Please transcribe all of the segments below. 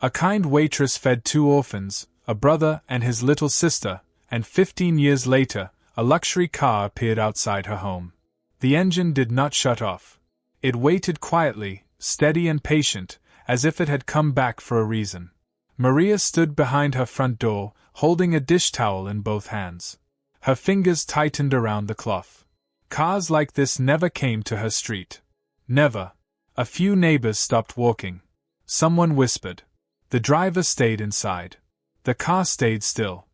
A kind waitress fed 2 orphans, a brother and his little sister, and 15 years later, a luxury car appeared outside her home. The engine did not shut off. It waited quietly, steady and patient, as if it had come back for a reason. Maria stood behind her front door, holding a dish towel in both hands. Her fingers tightened around the cloth. Cars like this never came to her street. Never. A few neighbors stopped walking. Someone whispered. The driver stayed inside. The car stayed still.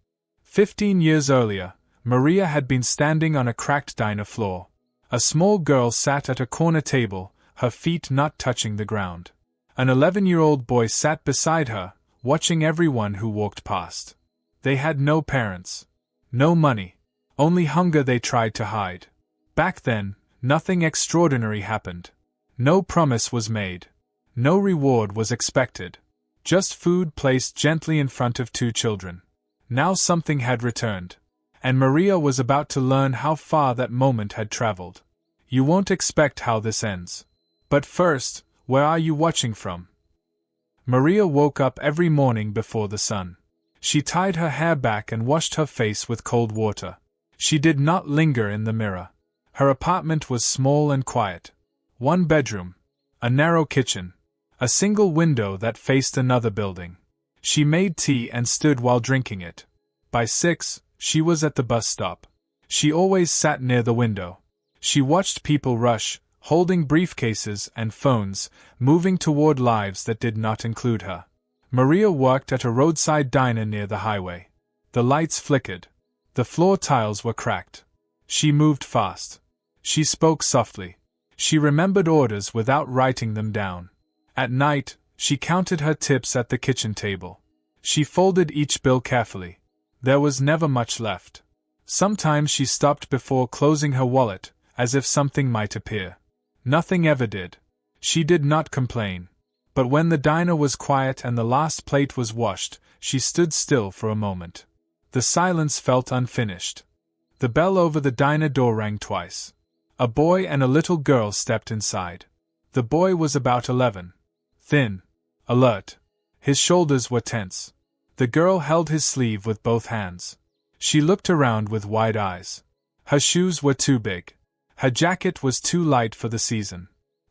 15 years earlier, Maria had been standing on a cracked diner floor. A small girl sat at a corner table, her feet not touching the ground. An 11-year-old boy sat beside her, watching everyone who walked past. They had no parents. No money. Only hunger they tried to hide. Back then, nothing extraordinary happened. No promise was made. No reward was expected. Just food placed gently in front of 2 children. Now something had returned. And Maria was about to learn how far that moment had traveled. You won't expect how this ends. But first, where are you watching from? Maria woke up every morning before the sun. She tied her hair back and washed her face with cold water. She did not linger in the mirror. Her apartment was small and quiet. 1 bedroom. A narrow kitchen. A single window that faced another building. She made tea and stood while drinking it. By 6, she was at the bus stop. She always sat near the window. She watched people rush, holding briefcases and phones, moving toward lives that did not include her. Maria worked at a roadside diner near the highway. The lights flickered. The floor tiles were cracked. She moved fast. She spoke softly. She remembered orders without writing them down. At night, she counted her tips at the kitchen table. She folded each bill carefully. There was never much left. Sometimes she stopped before closing her wallet, as if something might appear. Nothing ever did. She did not complain. But when the diner was quiet and the last plate was washed, she stood still for a moment. The silence felt unfinished. The bell over the diner door rang twice. A boy and a little girl stepped inside. The boy was about 11. Thin. Alert. His shoulders were tense. The girl held his sleeve with both hands. She looked around with wide eyes. Her shoes were too big. Her jacket was too light for the season.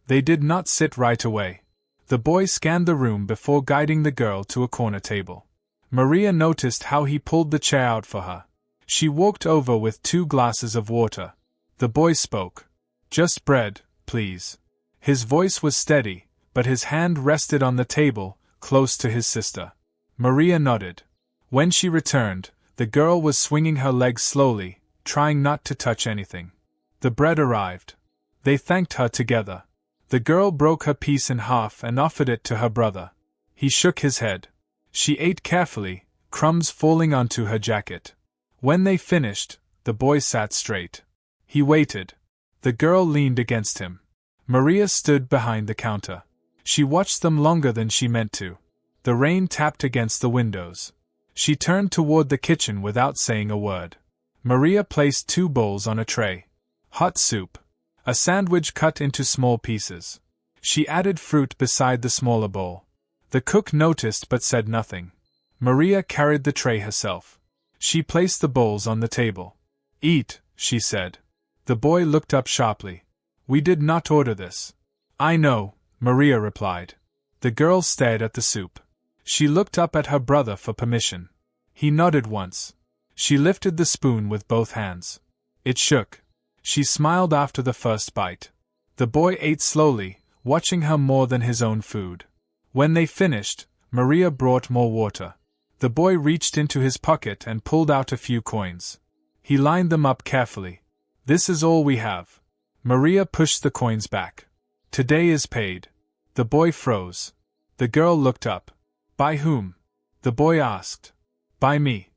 They did not sit right away. The boy scanned the room before guiding the girl to a corner table. Maria noticed how he pulled the chair out for her. She walked over with 2 glasses of water. The boy spoke. Just bread, please. His voice was steady, but his hand rested on the table, close to his sister. Maria nodded. When she returned, the girl was swinging her legs slowly, trying not to touch anything. The bread arrived. They thanked her together. The girl broke her piece in half and offered it to her brother. He shook his head. She ate carefully, crumbs falling onto her jacket. When they finished, the boy sat straight. He waited. The girl leaned against him. Maria stood behind the counter. She watched them longer than she meant to. The rain tapped against the windows. She turned toward the kitchen without saying a word. Maria placed 2 bowls on a tray. Hot soup. A sandwich cut into small pieces. She added fruit beside the smaller bowl. The cook noticed but said nothing. Maria carried the tray herself. She placed the bowls on the table. Eat, she said. The boy looked up sharply. We did not order this. I know, Maria replied. The girl stared at the soup. She looked up at her brother for permission. He nodded once. She lifted the spoon with both hands. It shook. She smiled after the first bite. The boy ate slowly, watching her more than his own food. When they finished, Maria brought more water. The boy reached into his pocket and pulled out a few coins. He lined them up carefully. This is all we have. Maria pushed the coins back. Today is paid. The boy froze. The girl looked up. By whom? The boy asked. By me.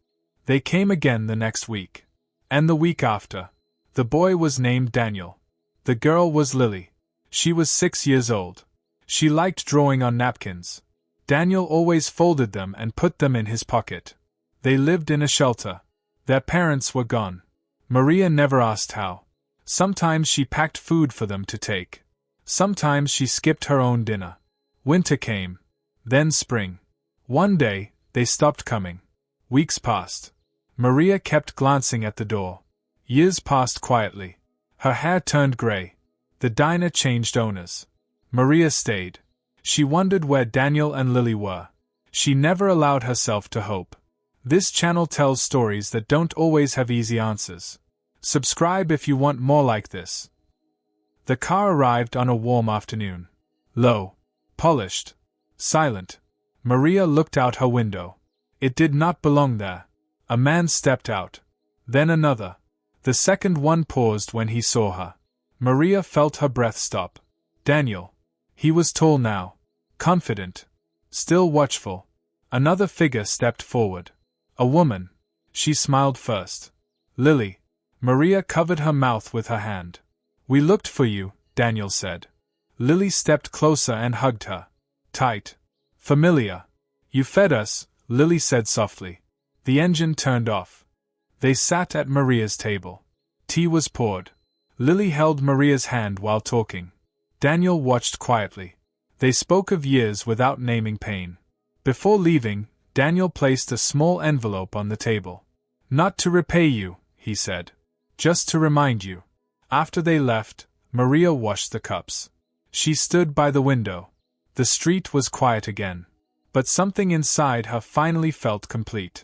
They came again the next week. And the week after. The boy was named Daniel. The girl was Lily. She was 6 years old. She liked drawing on napkins. Daniel always folded them and put them in his pocket. They lived in a shelter. Their parents were gone. Maria never asked how. Sometimes she packed food for them to take. Sometimes she skipped her own dinner. Winter came. Then spring. One day, they stopped coming. Weeks passed. Maria kept glancing at the door. Years passed quietly. Her hair turned gray. The diner changed owners. Maria stayed. She wondered where Daniel and Lily were. She never allowed herself to hope. This channel tells stories that don't always have easy answers. Subscribe if you want more like this. The car arrived on a warm afternoon. Low, polished, silent. Maria looked out her window. It did not belong there. A man stepped out. Then another. The second one paused when he saw her. Maria felt her breath stop. Daniel. He was tall now. Confident. Still watchful. Another figure stepped forward. A woman. She smiled first. Lily. Maria covered her mouth with her hand. We looked for you, Daniel said. Lily stepped closer and hugged her. Tight. Familiar. You fed us, Lily said softly. The engine turned off. They sat at Maria's table. Tea was poured. Lily held Maria's hand while talking. Daniel watched quietly. They spoke of years without naming pain. Before leaving, Daniel placed a small envelope on the table. Not to repay you, he said. Just to remind you. After they left, Maria washed the cups. She stood by the window. The street was quiet again. But something inside her finally felt complete.